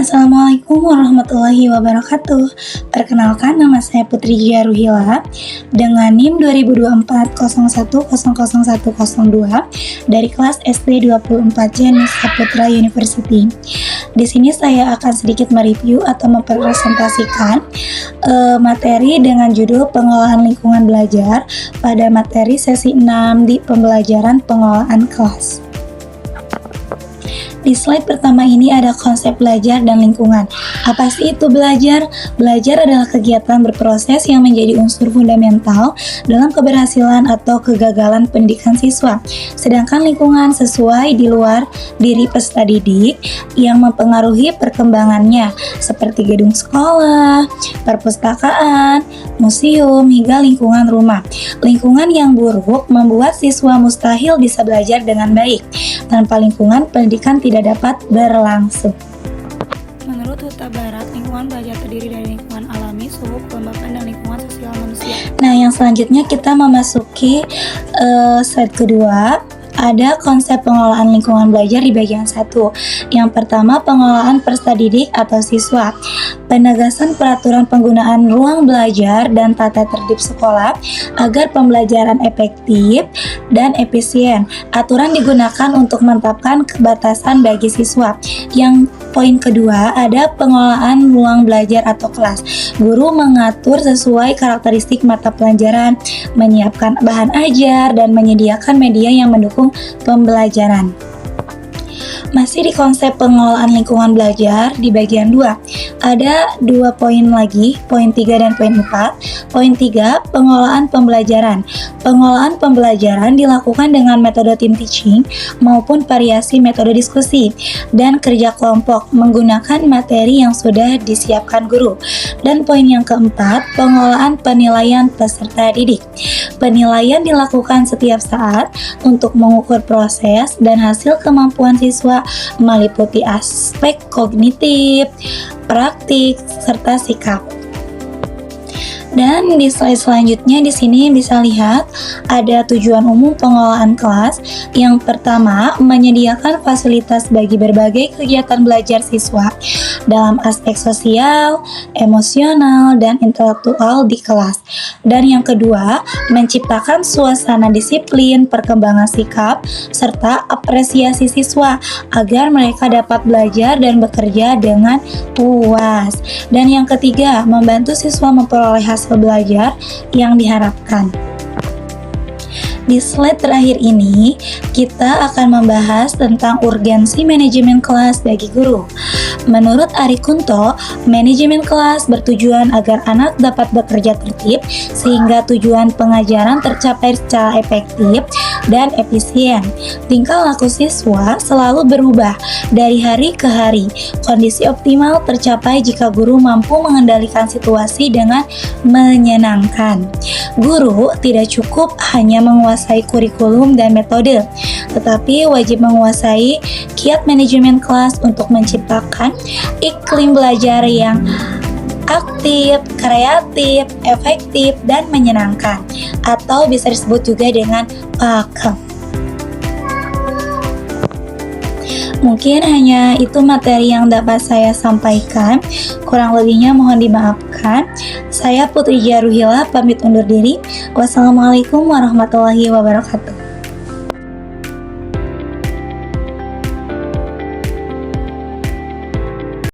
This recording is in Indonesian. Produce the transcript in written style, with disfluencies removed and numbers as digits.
Assalamualaikum warahmatullahi wabarakatuh. Perkenalkan, nama saya Putri Gia Ruhila dengan NIM 202401000102 dari kelas SD 24C Nisa Putra University. Di sini saya akan sedikit mereview atau mempresentasikan materi dengan judul Pengelolaan Lingkungan Belajar pada materi sesi 6 di pembelajaran pengelolaan kelas. Di slide pertama ini ada konsep belajar dan lingkungan. Apa sih itu belajar? Belajar adalah kegiatan berproses yang menjadi unsur fundamental dalam keberhasilan atau kegagalan pendidikan siswa. Sedangkan lingkungan sesuai di luar diri peserta didik yang mempengaruhi perkembangannya, seperti gedung sekolah, perpustakaan, museum, hingga lingkungan rumah. Lingkungan yang buruk membuat siswa mustahil bisa belajar dengan baik. Tanpa lingkungan, pendidikan tidak dapat berlangsung. Menurut Huta Barat, lingkungan belajar terdiri dari lingkungan alami, suhu, kelembapan, dan lingkungan sosial manusia. Nah, yang selanjutnya kita memasuki slide kedua. Ada konsep pengelolaan lingkungan belajar di bagian 1. Yang pertama, pengelolaan peserta didik atau siswa. Penegasan peraturan penggunaan ruang belajar dan tata tertib sekolah agar pembelajaran efektif dan efisien. Aturan digunakan untuk menetapkan kebatasan bagi siswa. Yang poin kedua, ada pengelolaan ruang belajar atau kelas. Guru mengatur sesuai karakteristik mata pelajaran, menyiapkan bahan ajar, dan menyediakan media yang mendukung pembelajaran. Masih di konsep pengelolaan lingkungan belajar di bagian 2. Ada 2 poin lagi, poin 3 dan poin 4. Poin 3, pengelolaan pembelajaran. Pengelolaan pembelajaran dilakukan dengan metode team teaching maupun variasi metode diskusi dan kerja kelompok menggunakan materi yang sudah disiapkan guru. Dan poin yang keempat, pengelolaan penilaian peserta didik. Penilaian dilakukan setiap saat untuk mengukur proses dan hasil kemampuan siswa meliputi aspek kognitif, praktik, serta sikap. Dan di slide selanjutnya di sini bisa lihat ada tujuan umum pengelolaan kelas. Yang pertama, menyediakan fasilitas bagi berbagai kegiatan belajar siswa dalam aspek sosial, emosional, dan intelektual di kelas. Dan yang kedua, menciptakan suasana disiplin, perkembangan sikap, serta apresiasi siswa agar mereka dapat belajar dan bekerja dengan puas. Dan yang ketiga, membantu siswa memperoleh hasil belajar yang diharapkan. Di slide terakhir ini, kita akan membahas tentang urgensi manajemen kelas bagi guru. Menurut Ari Kunto, manajemen kelas bertujuan agar anak dapat bekerja tertib sehingga tujuan pengajaran tercapai secara efektif dan efisien. Tingkah laku siswa selalu berubah dari hari ke hari. Kondisi optimal tercapai jika guru mampu mengendalikan situasi dengan menyenangkan. Guru tidak cukup hanya menguasai kurikulum dan metode, tetapi wajib menguasai kiat manajemen kelas untuk menciptakan iklim belajar yang aktif, kreatif, efektif, dan menyenangkan, atau bisa disebut juga dengan pakem. Mungkin hanya itu materi yang dapat saya sampaikan. Kurang lebihnya mohon dimaafkan. Saya Putri Gia Ruhila pamit undur diri. Wassalamualaikum warahmatullahi wabarakatuh.